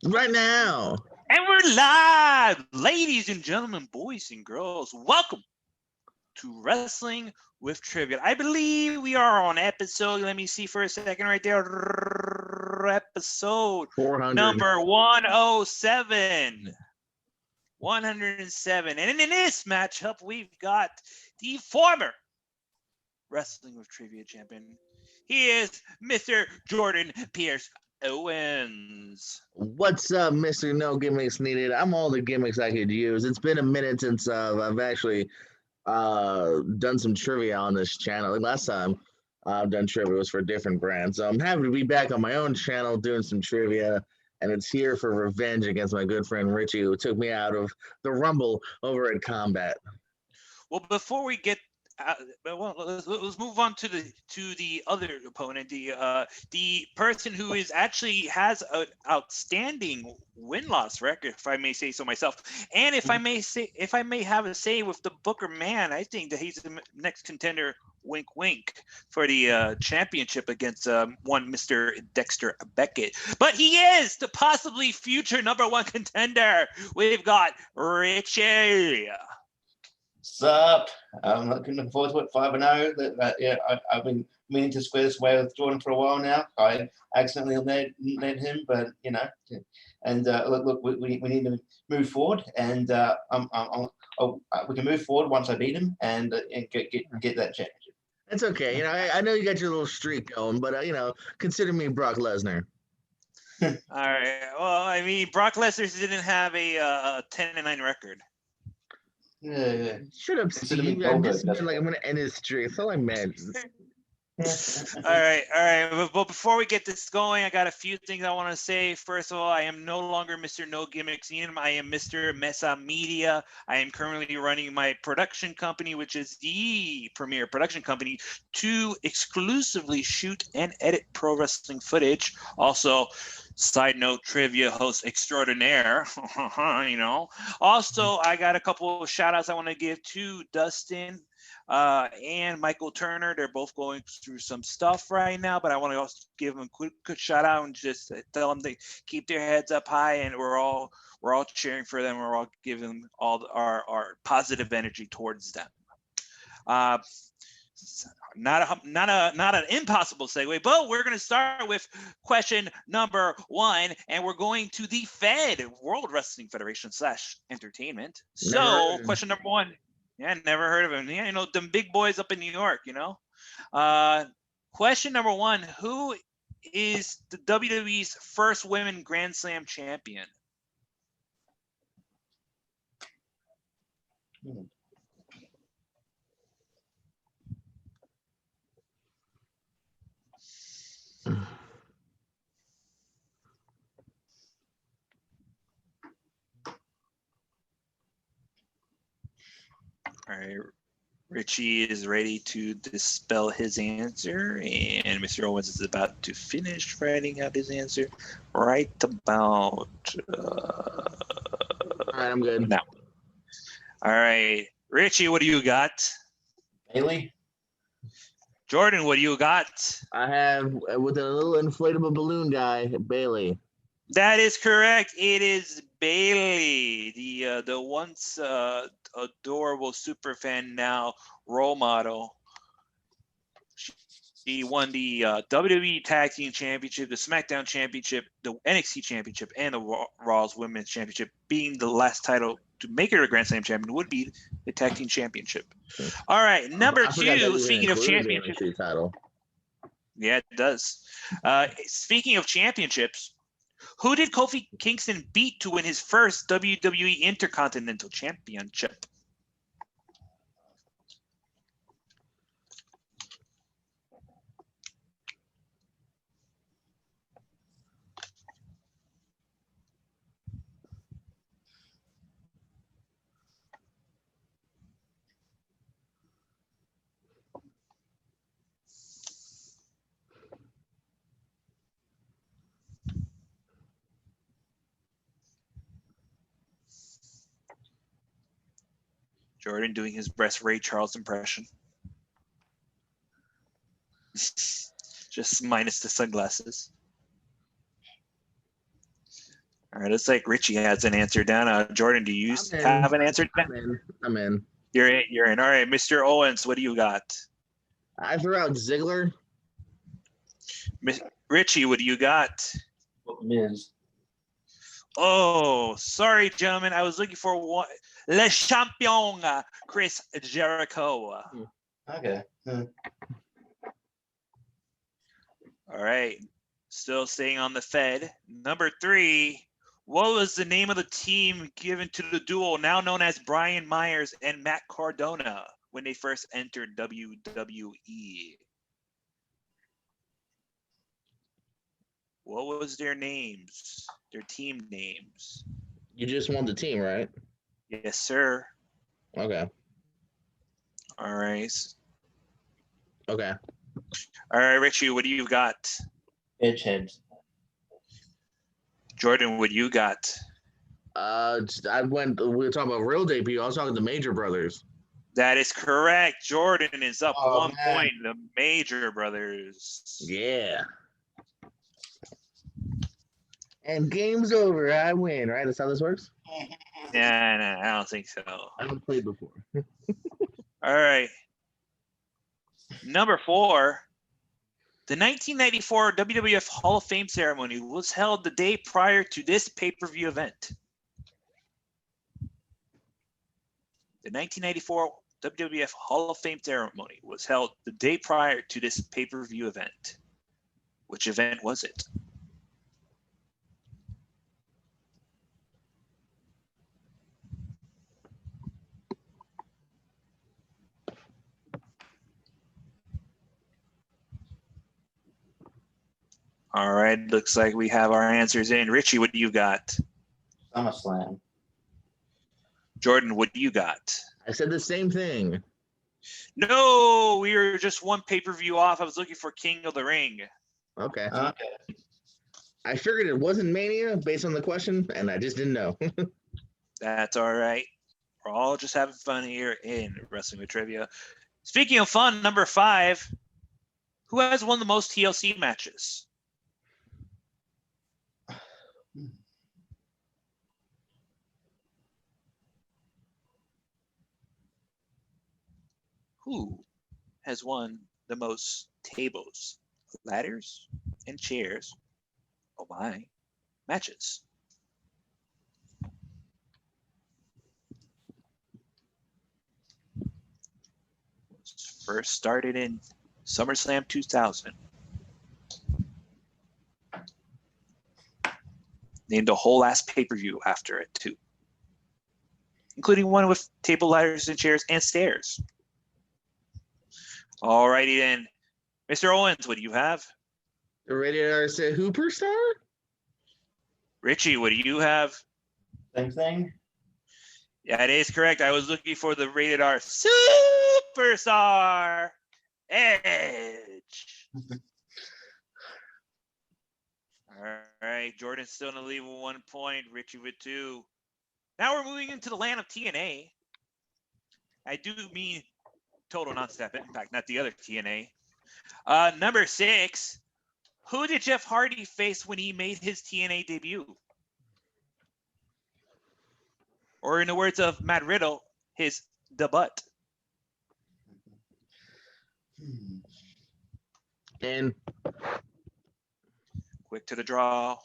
Right now. And we're live, ladies and gentlemen, boys and girls. Welcome to Wrestling with Trivia. I believe we are on episode, let me see for a second right there, episode 400. number 107. 107. And in this matchup, we've got the former Wrestling with Trivia champion. He is Mr. Jordan Pierce Owens. What's up, Mr. No Gimmicks Needed? I'm all the gimmicks I could use. It's been a minute since I've actually done some trivia on this channel. Like last time I've done trivia was for a different brand. So I'm happy to be back on my own channel doing some trivia. And it's here for revenge against my good friend Richie, who took me out of the Rumble over at Combat. Well, before we get let's move on to the other opponent, the person who is actually has an outstanding win-loss record, if I may say so myself. And if I may have a say with the Booker man, I think that he's the next contender. Wink, wink, for the championship against one Mr. Dexter Beckett. But he is the possibly future #1 contender. We've got Richie. What's up? I'm looking forward to it. 5-0. Yeah, I've been meaning to square this away with Jordan for a while now. I accidentally led him, but you know. And look, we need to move forward, and we can move forward once I beat him and get that championship. It's okay. You know, I know you got your little streak going, but you know, consider me Brock Lesnar. All right. Well, I mean, Brock Lesnar didn't have a 10-9 record. Yeah. Shut up, Steve. I'm gonna end his streak. That's all I meant. All right. But before we get this going, I got a few things I want to say. First of all, I am no longer Mr. No Gimmicks Needed. I am Mr. Mesa Media. I am currently running my production company, which is the premier production company to exclusively shoot and edit pro wrestling footage. Also, side note, trivia host extraordinaire, you know. Also, I got a couple of shout outs I want to give to Dustin and Michael Turner. They're both going through some stuff right now, but I want to also give them a quick shout out and just tell them to keep their heads up high, and we're all cheering for them. We're all giving them all our positive energy towards them. Not an impossible segue, but we're going to start with question number 1, and we're going to the Fed, World Wrestling Federation / Entertainment. So, question number 1. Yeah, never heard of him. Yeah, you know, them big boys up in New York, you know. Question number 1, who is the WWE's first women Grand Slam champion? All right, Richie is ready to dispel his answer, and Mr. Owens is about to finish writing out his answer right about All right, I'm good. now. All right, Richie, what do you got? Bailey. Jordan, what do you got? I have, with a little inflatable balloon guy, Bailey. That is correct. It is Bailey, the once adorable superfan, now role model. She won the WWE Tag Team Championship, the SmackDown Championship, the NXT Championship, and the Raw's Women's Championship. Being the last title to make her a Grand Slam champion would be the Tag Team Championship. All right, number 2. Speaking of championships, title. Yeah, it does. Speaking of championships, who did Kofi Kingston beat to win his first WWE Intercontinental Championship? Jordan doing his best Ray Charles impression. Just minus the sunglasses. All right, looks like Richie has an answer down. Jordan, do you have an answer down? I'm in. You're in. All right, Mr. Owens, what do you got? I threw out Ziggler. Richie, what do you got? Miz. Oh, sorry, gentlemen. I was looking for one. Le Champion, Chris Jericho. Okay. All right. Still staying on the Fed. Number 3. What was the name of the team given to the duo now known as Brian Myers and Matt Cardona when they first entered WWE? What was their names? Their team names? You just want the team, right? Yes, sir. Okay. All right. Okay. All right, Richie, what do you got? Edgeheads. Jordan, what you got? We were talking about real debut. I was talking the Major Brothers. That is correct. Jordan is up 1 man. point. The Major Brothers. Yeah. And game's over. I win, right? That's how this works? Yeah, no, I don't think so. I haven't played before. All right. Number 4. The 1994 WWF Hall of Fame ceremony was held the day prior to this pay-per-view event. The 1994 WWF Hall of Fame ceremony was held the day prior to this pay-per-view event. Which event was it? All right, looks like we have our answers in. Richie, what do you got? SummerSlam. Jordan, what do you got? I said the same thing. No, we were just one pay-per-view off. I was looking for King of the Ring. Okay. Okay. I figured it wasn't Mania based on the question, and I just didn't know. That's all right. We're all just having fun here in Wrestling with Trivia. Speaking of fun, number 5, who has won the most TLC matches? Who has won the most tables, ladders, and chairs, oh my, matches? First started in SummerSlam 2000. Named a whole ass pay-per-view after it too, including one with table, ladders, and chairs and stairs. All righty then. Mr. Owens, what do you have? The Rated R said Hooper Star? Richie, what do you have? Same thing. Yeah, it is correct. I was looking for the Rated R Superstar Edge. All right, Jordan's still in the lead with 1 point. Richie with 2. Now we're moving into the land of TNA. I do mean Total Nonstop Impact, not the other TNA. Number 6. Who did Jeff Hardy face when he made his TNA debut? Or in the words of Matt Riddle, his debut. And Quick to the draw.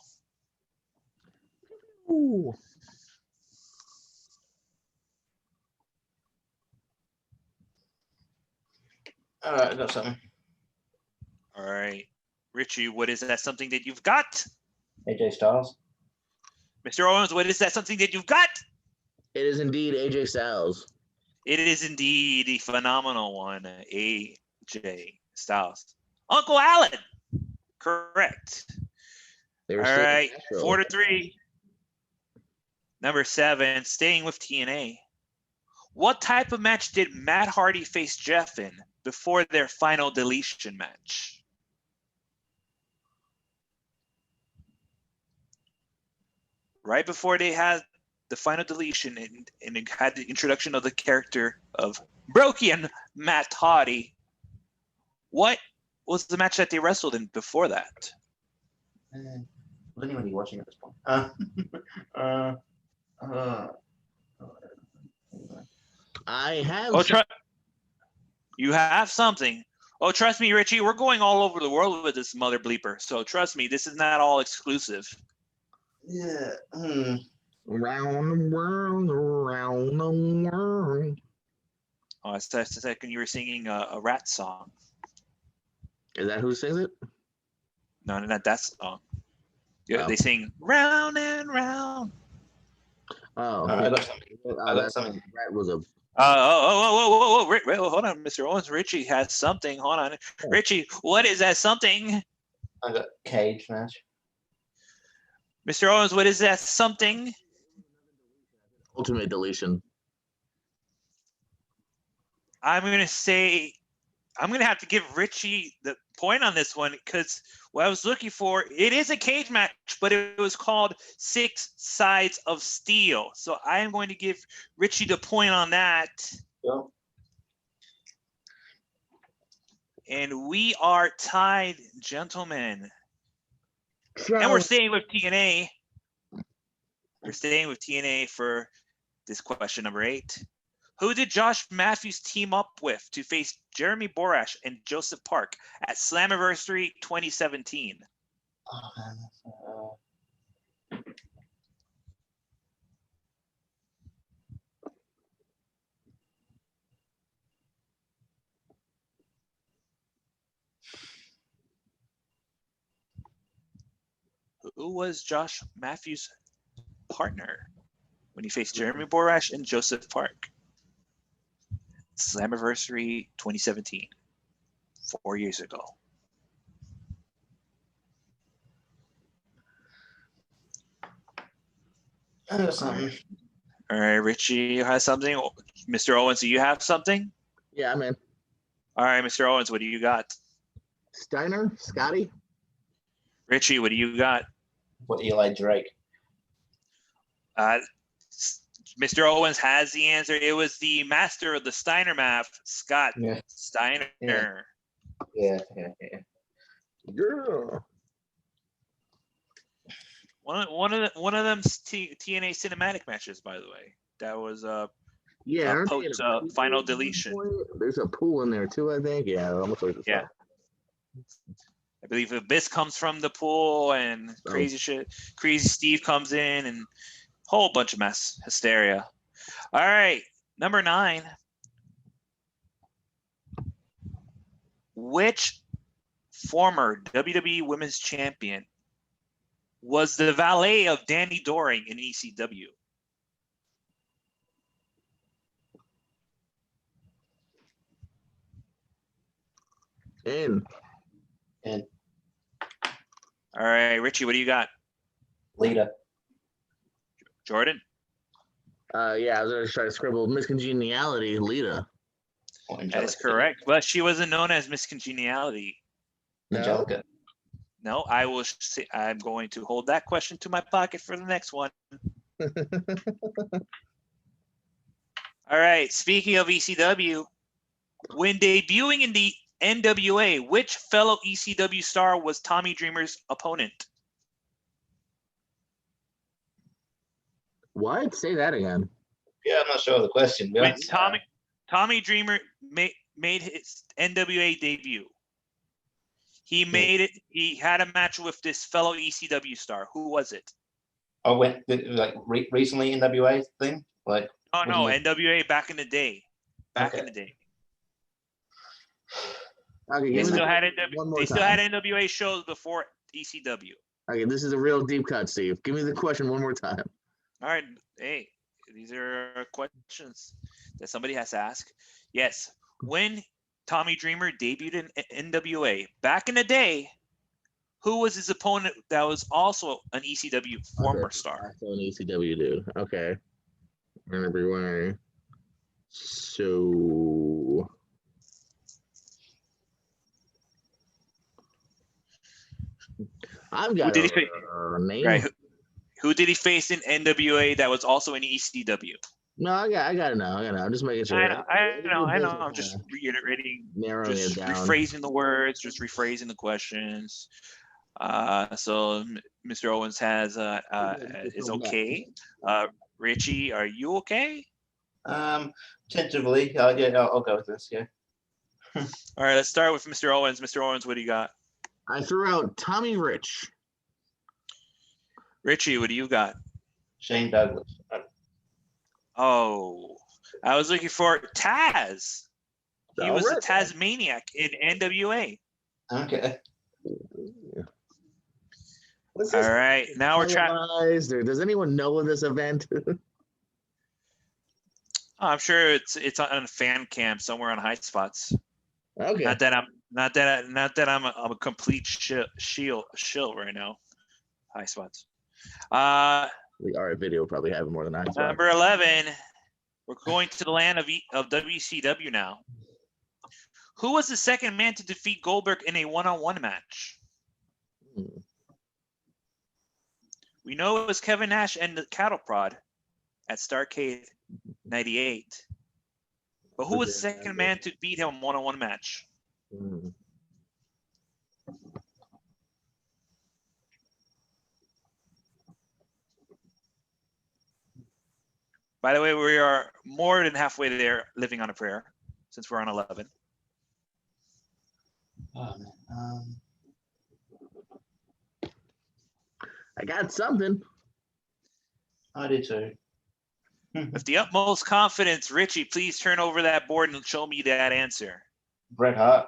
ooh. All right, I got something. All right. Richie, what is that something that you've got? AJ Styles. Mr. Owens, what is that something that you've got? It is indeed AJ Styles. It is indeed the phenomenal one, AJ Styles. Uncle Alan. Correct. They All were still in right. Nashville. 4-3. Number 7, staying with TNA. What type of match did Matt Hardy face Jeff in before their final deletion match? Right before they had the final deletion and it had the introduction of the character of Broken Matt Hardy, what was the match that they wrestled in before that? Was anybody watching at this point? I have. Oh, you have something. Oh, trust me, Richie. We're going all over the world with this mother bleeper. So trust me, this is not all exclusive. Yeah. Around the world, around the world. Oh, it's a second you were singing a rat song. Is that who sings it? No, not that song. Yeah, Oh. they sing round and round. Oh, I got something. I got something. That was a. Whoa, hold on, Mr. Owens. Richie has something. Hold on. Yeah. Richie, what is that something? I got cage match. Mr. Owens, what is that something? Ultimate deletion. I'm going to have to give Richie the point on this one because what I was looking for, it is a cage match, but it was called 6 Sides of Steel. So I am going to give Richie the point on that. Yeah. And we are tied, gentlemen. And we're staying with TNA. We're staying with TNA for this question number 8. Who did Josh Matthews team up with to face Jeremy Borash and Joseph Park at Slammiversary 2017? Oh, man. Who was Josh Matthews' partner when he faced Jeremy Borash and Joseph Park? Slammiversary 2017, 4 years ago. I got something. All right, Richie has something. Mr. Owens, do you have something? Yeah, man. All right, Mr. Owens, what do you got? Steiner, Scotty. Richie, what do you got? What Eli Drake? Mr. Owens has the answer. It was the master of the Steiner math, Scott Steiner. Yeah. Girl. One of them TNA cinematic matches, by the way. That was post final deletion. There's a pool in there too, I think. Yeah, almost like yeah. I believe Abyss comes from the pool and crazy shit. Crazy Steve comes in and whole bunch of mess, hysteria. All right, number 9. Which former WWE Women's Champion was the valet of Danny Doering in ECW? In. All right, Richie, what do you got? Lita. Jordan? Yeah, I was going to try to scribble miscongeniality, Lita. That is correct, but she wasn't known as Miss Congeniality. Angelica. No, I will say I'm going to hold that question to my pocket for the next one. All right, speaking of ECW, when debuting in the NWA, which fellow ECW star was Tommy Dreamer's opponent? What? Say that again. Yeah, I'm not sure of the question. When Tommy Dreamer made his NWA debut, he had a match with this fellow ECW star. Who was it? Oh, recently NWA thing? No, NWA back in the day. In the day. Okay, they still had NWA shows before ECW. Okay, this is a real deep cut, Steve. Give me the question one more time. All right. Hey, these are questions that somebody has to ask. Yes. When Tommy Dreamer debuted in NWA back in the day, who was his opponent that was also an ECW former star? Also an ECW dude. Okay. Everywhere. So I've got a name. Right. Who did he face in NWA that was also in ECW? No, I got it now. I'm just making sure. I know. I'm just reiterating, narrowing it down. rephrasing the words, just rephrasing the questions. So Mr. Owens has is okay. Richie, are you okay? Tentatively, yeah, I'll go with this. Yeah. All right, let's start with Mr. Owens. Mr. Owens, what do you got? I threw out Tommy Rich. Richie, what do you got? Shane Douglas. Oh, I was looking for Taz. He was the Tasmaniac in NWA. Okay. What's All this right, now we're trying. televised, or does anyone know of this event? I'm sure it's on fan cam somewhere on High Spots. Okay. Not that I'm a complete shill right now. High Spots. The art video probably have more than I. Number 11. We're going to the land of WCW now. Who was the second man to defeat Goldberg in a one-on-one match? We know it was Kevin Nash and the Cattle Prod at Starrcade 98. But who was the second man to beat him in a one-on-one match? By the way, we are more than halfway there, living on a prayer, since we're on 11. Oh, man. I got something. I do too. With the utmost confidence, Richie, please turn over that board and show me that answer. Bret Hart.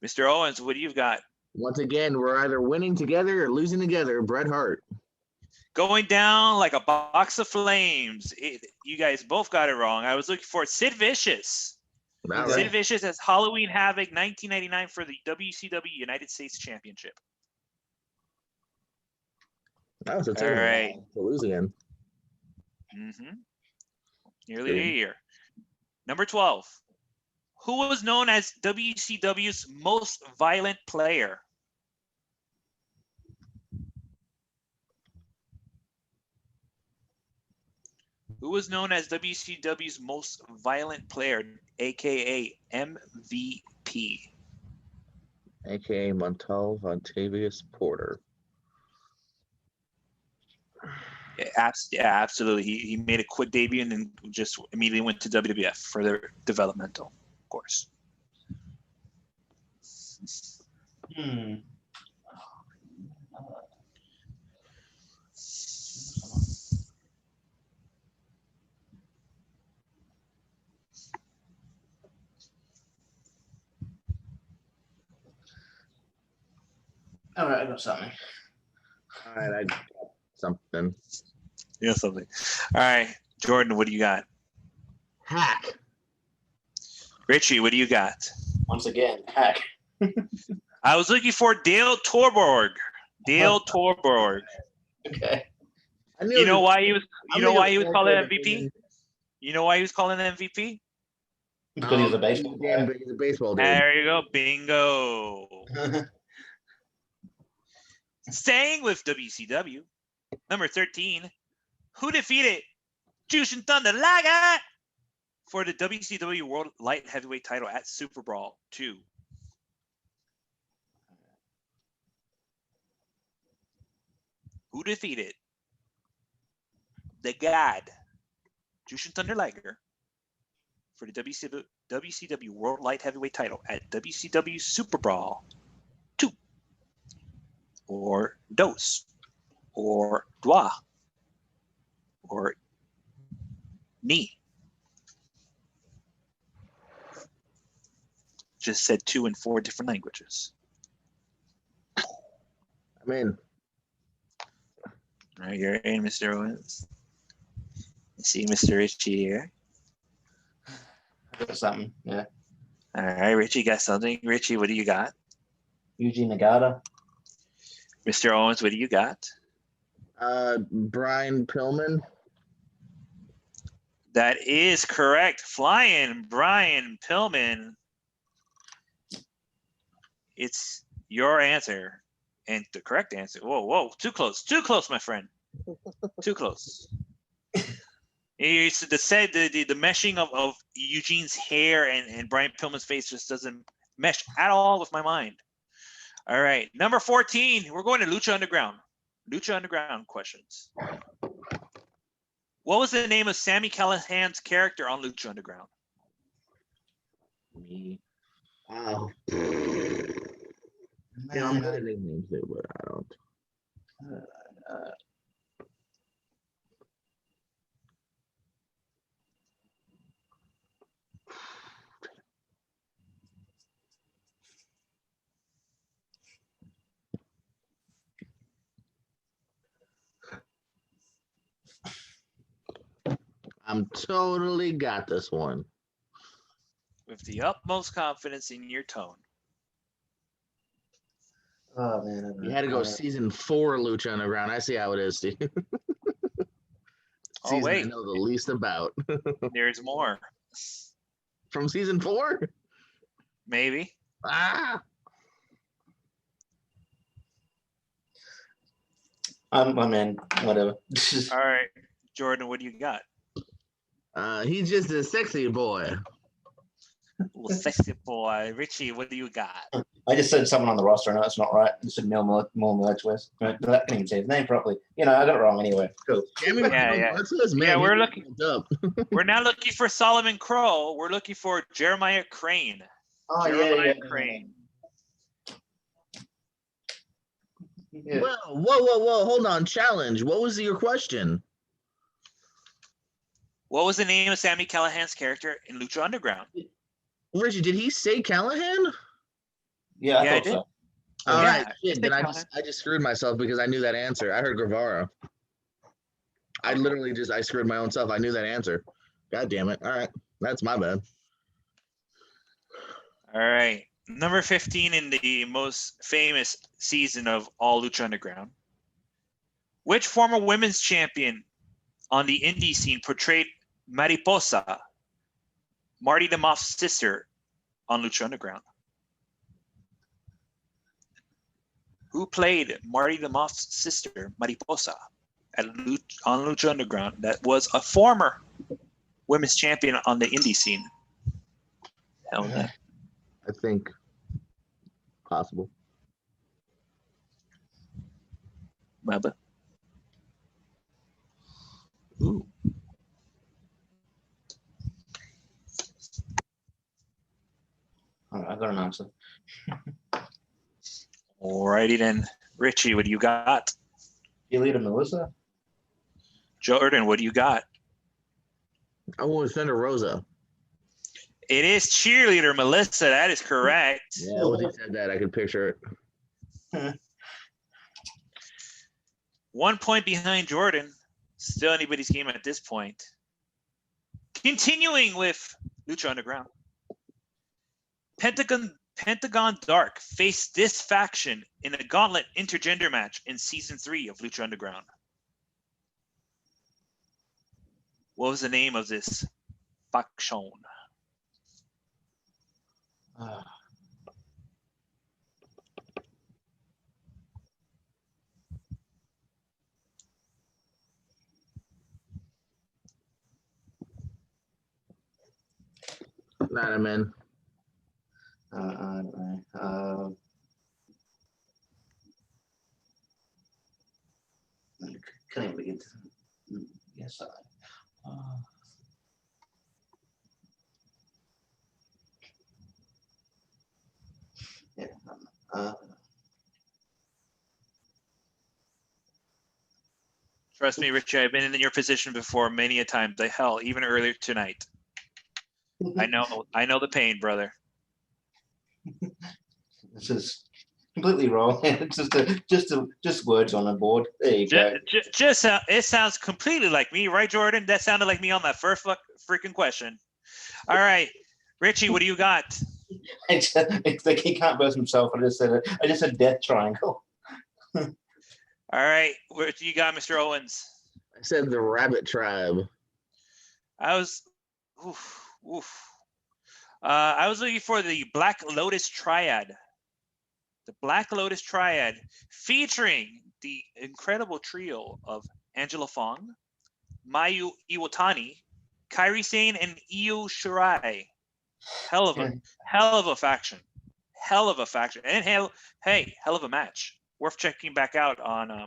Mr. Owens, what do you got? Once again, we're either winning together or losing together. Bret Hart. Going down like a box of flames. You guys both got it wrong. I was looking for Sid Vicious. Sid Vicious as Halloween Havoc 1999 for the WCW United States Championship. All right. To lose again. Nearly a year. Number 12. Who was known as WCW's most violent player? Who was known as WCW's most violent player, aka MVP? AKA Montel Vontavious Porter. Yeah, absolutely. He made a quick debut and then just immediately went to WWF for their developmental, of course. All right, I got something. All right, I got something. Yeah, something. All right, Jordan, what do you got? Hack. Richie, what do you got? Once again, Hack. I was looking for Dale Torborg. Dale Torborg. Okay. You know why he was called MVP? You know why he was called an MVP? Because he was a baseball player. He's a baseball dude. There you go. Bingo. Staying with WCW, number 13, who defeated Jushin Thunder Liger for the WCW World Light Heavyweight title at Super Brawl 2? Who defeated the God, Jushin Thunder Liger, for the WCW World Light Heavyweight title at WCW Super Brawl 2? Or Dos, or Dwa, or Ni. Just said 2 in 4 different languages. I'm in. All right, you're in, Mr. Owens. You see Mr. Richie here. I got something, yeah. All right, Richie got something. Richie, what do you got? Eugene Nagata. Mr. Owens, what do you got? Brian Pillman. That is correct. Flying Brian Pillman. It's your answer. And the correct answer. Whoa. Too close. Too close, my friend. Too close. It's the meshing of Eugene's hair and Brian Pillman's face just doesn't mesh at all with my mind. All right, number 14. We're going to Lucha Underground. Lucha Underground questions. What was the name of Sami Callihan's character on Lucha Underground? Me. Wow. Yeah, I'm good at nicknames too, but I don't. I'm totally got this one. With the utmost confidence in your tone. Oh man, You had to go season 4 Lucha Underground. I see how it is, Steve. Oh, Season wait. I know the least about. There's more. From season 4? Maybe. Ah! I'm in. Whatever. All right, Jordan, what do you got? He's just a sexy boy. Well, sexy boy. Richie, what do you got? I just said someone on the roster. No, that's not right. I said Mil Melchwest. I can't even say his name properly. You know, I got it wrong anyway. Cool. Yeah. Man, we're looking. We're not looking for Solomon Crow. We're looking for Jeremiah Crane. Oh, Jeremiah Crane. Yeah. Well, whoa. Hold on. Challenge. What was your question? What was the name of Sami Callihan's character in Lucha Underground? Richie, did he say Callahan? Yeah, I Yeah, I thought did. so. All Yeah, right. Shit, then I Callahan. just screwed myself because I knew that answer. I heard Guevara. I literally I screwed my own self. I knew that answer. God damn it. All right. That's my bad. All right. Number 15 in the most famous season of all Lucha Underground. Which former women's champion on the indie scene portrayed Mariposa, Marty the Moth's sister, on Lucha Underground? Who played Marty the Moth's sister, Mariposa, on Lucha Underground? That was a former women's champion on the indie scene. Hell no. I think possible. Bubba. Ooh. All right, I got an answer. Alrighty then. Richie, what do you got? Cheerleader Melissa? Jordan, what do you got? I want to send a Rosa. It is cheerleader Melissa. That is correct. Yeah, when he said that, I could picture it. 1 point behind Jordan. Still anybody's game at this point. Continuing with Lucha Underground. Pentagon Dark faced this faction in a gauntlet intergender match in season 3 of Lucha Underground. What was the name of this faction? Not a man. I don't know. Can't even begin to. Yes, yeah. Trust me, Richie, I've been in your position before many a time. Hell, even earlier tonight. I know the pain, brother. This is completely wrong. It's just words on a board. There you go. It sounds completely like me, right, Jordan? That sounded like me on that first freaking question. All right, Richie, what do you got? It's like he can't burst himself. I just said death triangle. All right, what do you got, Mr. Owens? I said the Rabbit Tribe. I was looking for the Black Lotus Triad. The Black Lotus Triad, featuring the incredible trio of Angela Fong, Mayu Iwatani, Kairi Sane, and Io Shirai. Hell of a faction. hell of a faction, and hell of a match. Worth checking back out on, I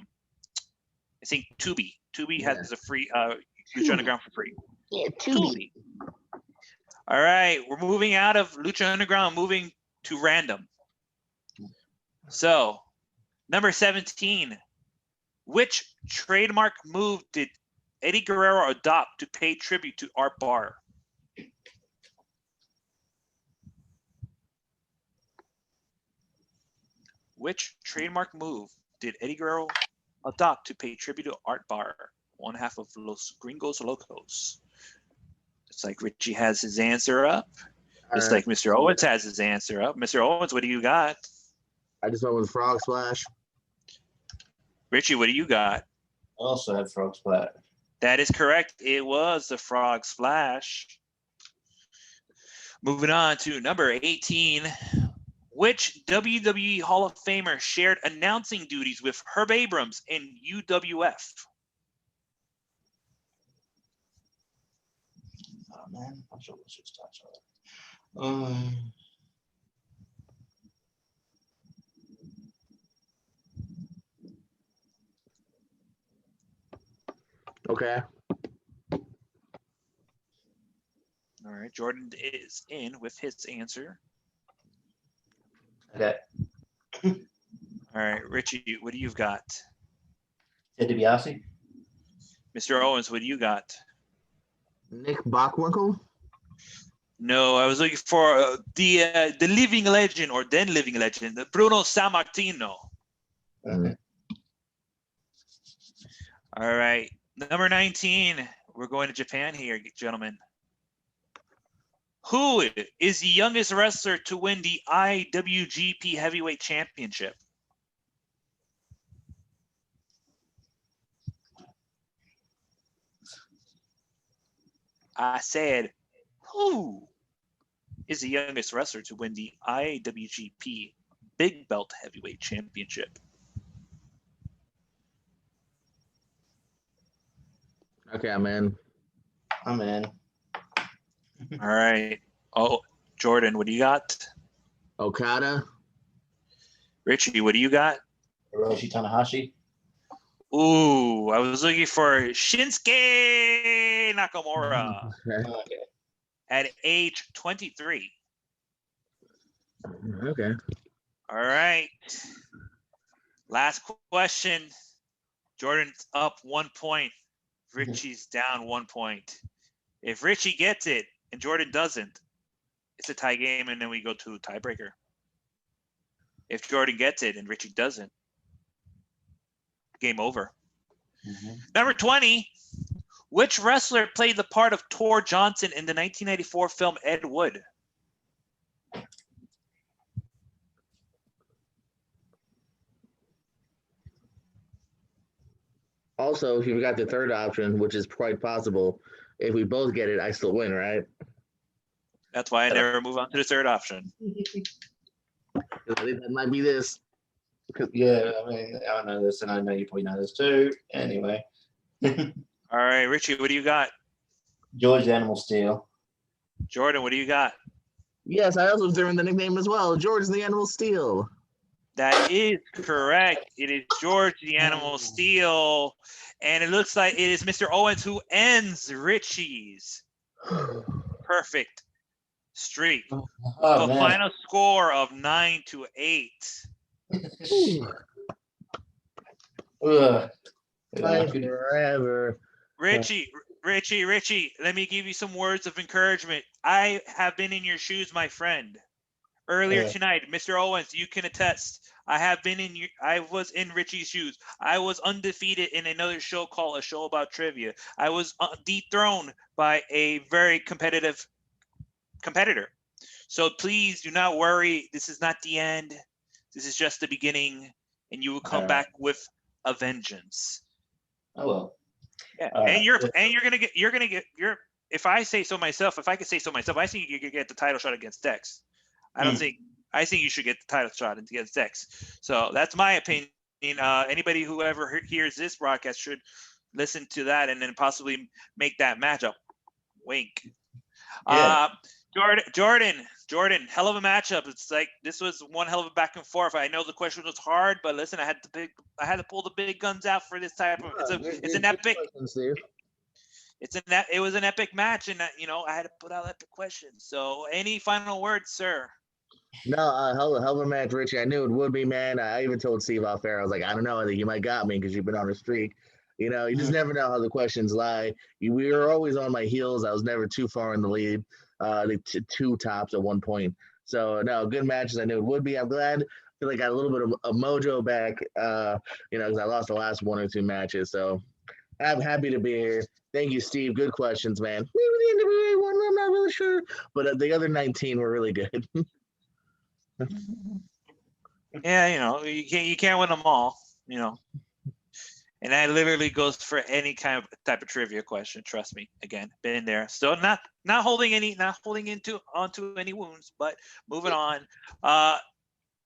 think Tubi. Tubi has a free Lucha Underground for free. Yeah, Tubi. All right, we're moving out of Lucha Underground, moving to random. So, number 17. Which trademark move did Eddie Guerrero adopt to pay tribute to Art Barr? Which trademark move did Eddie Guerrero adopt to pay tribute to Art Barr, one half of Los Gringos Locos? It's like Richie has his answer up. Just like Mr. Owens has his answer up. Mr. Owens, what do you got? I just went with Frog Splash. Richie, what do you got? I also have Frog Splash. That is correct. It was the Frog Splash. Moving on to number 18. Which WWE Hall of Famer shared announcing duties with Herb Abrams in UWF? Oh man, I'm sure let's just touch on it. Okay. All right, Jordan is in with his answer. Okay. All right, Richie, what do you got? Ted DiBiase. Mr. Owens, what do you got? Nick Bockwinkel? No, I was looking for the living legend, or then living legend, Bruno Sammartino. Okay. All right, number 19. We're going to Japan here, gentlemen. Who is the youngest wrestler to win the IWGP Heavyweight Championship? I said, who is the youngest wrestler to win the IWGP Big Belt Heavyweight Championship? Okay, I'm in. I'm in. All right. Oh, Jordan, what do you got? Okada? Richie, what do you got? Hiroshi Tanahashi. Ooh, I was looking for Shinsuke Nakamura Okay. at age 23. Okay. All right. Last question. Jordan's up 1 point. Richie's down 1 point. If Richie gets it and Jordan doesn't, it's a tie game, and then we go to a tiebreaker. If Jordan gets it and Richie doesn't, game over. Mm-hmm. Number 20, which wrestler played the part of Tor Johnson in the 1994 film Ed Wood? Also, if you've got the third option, which is quite possible, if we both get it, I still win, right? That's why I never move on to the third option. I think that might be this. Yeah, I mean, I know this, and I know you probably know this too. Anyway. All right, Richie, what do you got? George Animal Steel. Jordan, what do you got? Yes, I also was doing the nickname as well. George the Animal Steel. That is correct. It is George the Animal Steel. And it looks like it is Mr. Owens who ends Richie's perfect streak. Oh, The final score of 9-8. Forever. Richie, let me give you some words of encouragement. I have been in your shoes, my friend. Earlier tonight, Mr. Owens, you can attest. I was in Richie's shoes. I was undefeated in another show called A Show About Trivia. I was dethroned by a very competitive competitor. So please do not worry. This is not the end. This is just the beginning, and you will come back with a vengeance. Oh well. Yeah, and you're gonna get if I say so myself, I think you could get the title shot against Dex. I think you should get the title shot against Dex. So that's my opinion. Anybody who ever hears this broadcast should listen to that and then possibly make that matchup. Wink. Yeah. Jordan, hell of a matchup. It's like this was one hell of a back and forth. I know the question was hard, but listen, I had to pull the big guns out for this type of. It's an epic. It was an epic match, and I had to put out epic questions. So, any final words, sir? No, hell of a match, Richie. I knew it would be, man. I even told Steve off air. I was like, I don't know. I think you might got me because you've been on a streak. You just never know how the questions lie. We were always on my heels. I was never too far in the lead. Two tops at one point. So no, good matches. I knew it would be. I'm glad. I feel like I got a little bit of a mojo back. Because I lost the last one or two matches. So I'm happy to be here. Thank you, Steve. Good questions, man. Maybe the NWA one, I'm not really sure, but the other 19 were really good. Yeah, you can't win them all, And that literally goes for any type of trivia question. Trust me. Again, been there. Still not holding onto any wounds, but moving on.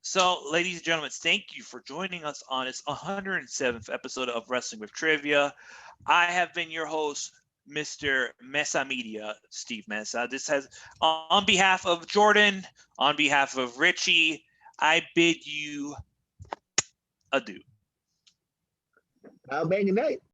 So, ladies and gentlemen, thank you for joining us on this 107th episode of Wrestling with Trivia. I have been your host, Mr. Mesa Media, Steve Mesa. This has, on behalf of Jordan, on behalf of Richie, I bid you adieu. I'll bang a night.